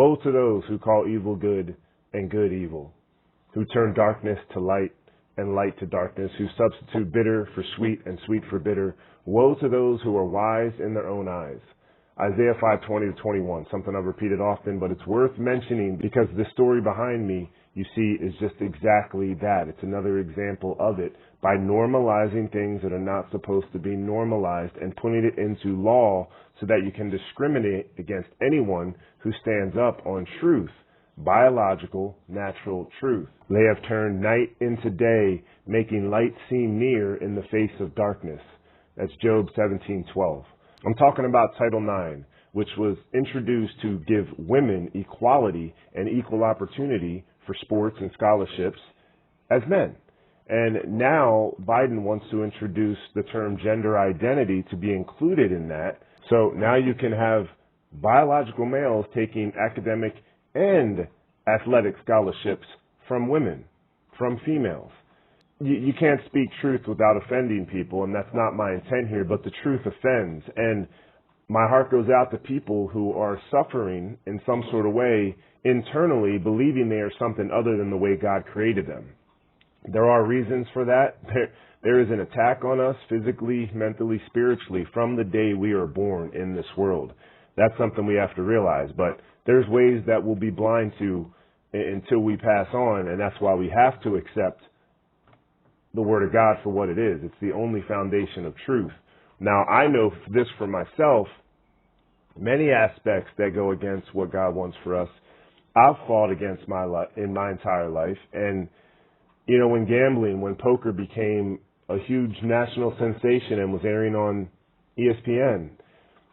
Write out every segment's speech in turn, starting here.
Woe to those who call evil good and good evil, who turn darkness to light and light to darkness, who substitute bitter for sweet and sweet for bitter. Woe to those who are wise in their own eyes. Isaiah 5:20-21, something I've repeated often, but it's worth mentioning because the story behind me, you see, is just exactly that. It's another example of it. By normalizing things that are not supposed to be normalized and putting it into law so that you can discriminate against anyone who stands up on truth, biological, natural truth. They have turned night into day, making light seem near in the face of darkness. That's Job 17:12. I'm talking about Title IX, which was introduced to give women equality and equal opportunity for sports and scholarships as men. And now Biden wants to introduce the term gender identity to be included in that. So now you can have biological males taking academic and athletic scholarships from women, from females. You can't speak truth without offending people, and that's not my intent here, but the truth offends. And my heart goes out to people who are suffering in some sort of way internally, believing they are something other than the way God created them. There are reasons for that. There is an attack on us physically, mentally, spiritually from the day we are born in this world. That's something we have to realize. But there's ways that we'll be blind to until we pass on, and that's why we have to accept the Word of God for what it is. It's the only foundation of truth. Now, I know this for myself, many aspects that go against what God wants for us, I've fought against in my entire life. And, you know, when poker became a huge national sensation and was airing on ESPN,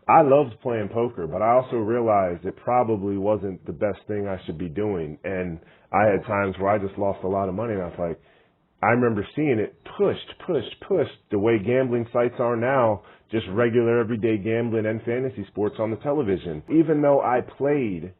I loved playing poker, but I also realized it probably wasn't the best thing I should be doing. And I had times where I just lost a lot of money, and I was like, I remember seeing it pushed the way gambling sites are now, just regular everyday gambling and fantasy sports on the television. Even though I played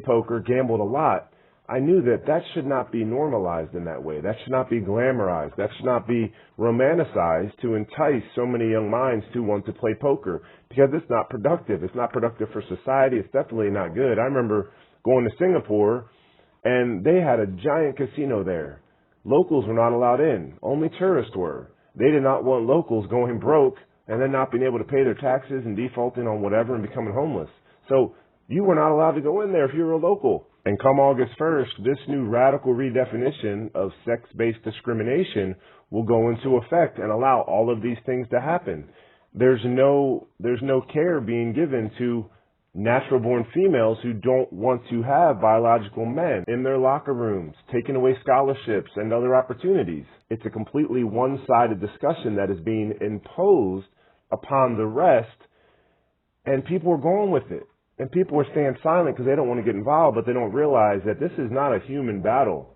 poker, gambled a lot, I knew that should not be normalized in that way. That should not be glamorized. That should not be romanticized to entice so many young minds to want to play poker, because it's not productive. It's not productive for society. It's definitely not good. I remember going to Singapore, and they had a giant casino there. Locals were not allowed in. Only tourists were. They did not want locals going broke and then not being able to pay their taxes and defaulting on whatever and becoming homeless. So you were not allowed to go in there if you were a local. And come August 1st, this new radical redefinition of sex-based discrimination will go into effect and allow all of these things to happen. There's no care being given to natural-born females who don't want to have biological men in their locker rooms, taking away scholarships and other opportunities. It's a completely one-sided discussion that is being imposed upon the rest, and people are going with it. And people are staying silent because they don't want to get involved, but they don't realize that this is not a human battle.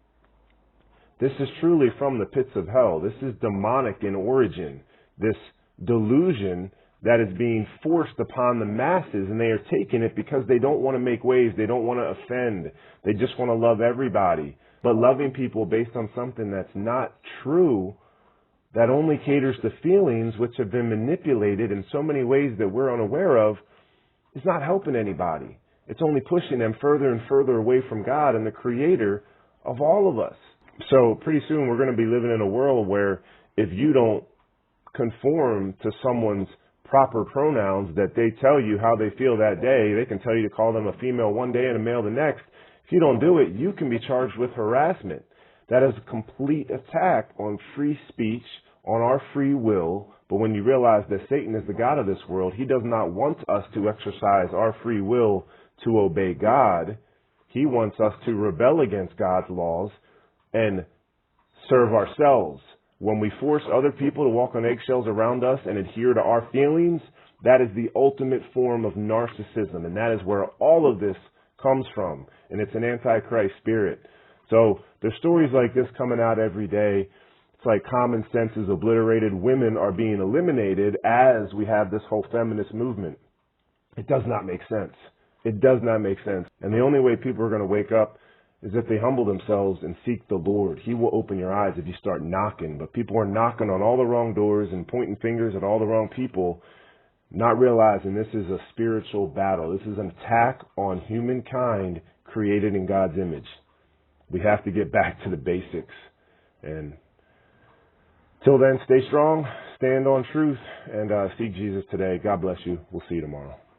This is truly from the pits of hell. This is demonic in origin. This delusion that is being forced upon the masses, and they are taking it because they don't want to make waves. They don't want to offend. They just want to love everybody. But loving people based on something that's not true, that only caters to feelings which have been manipulated in so many ways that we're unaware of, is not helping anybody. It's only pushing them further and further away from God and the Creator of all of us. So pretty soon we're going to be living in a world where if you don't conform to someone's proper pronouns that they tell you how they feel that day, they can tell you to call them a female one day and a male the next. If you don't do it, you can be charged with harassment. That is a complete attack on free speech, on our free will. But when you realize that Satan is the God of this world, he does not want us to exercise our free will to obey God. He wants us to rebel against God's laws and serve ourselves. When we force other people to walk on eggshells around us and adhere to our feelings, that is the ultimate form of narcissism. And that is where all of this comes from. And it's an antichrist spirit. So there's stories like this coming out every day. It's like common sense is obliterated. Women are being eliminated as we have this whole feminist movement. It does not make sense. It does not make sense. And the only way people are going to wake up is if they humble themselves and seek the Lord. He will open your eyes if you start knocking. But people are knocking on all the wrong doors and pointing fingers at all the wrong people. not realizing this is a spiritual battle. This is an attack on humankind created in God's image. We have to get back to the basics. And till then, stay strong, stand on truth, and seek Jesus today. God bless you. We'll see you tomorrow.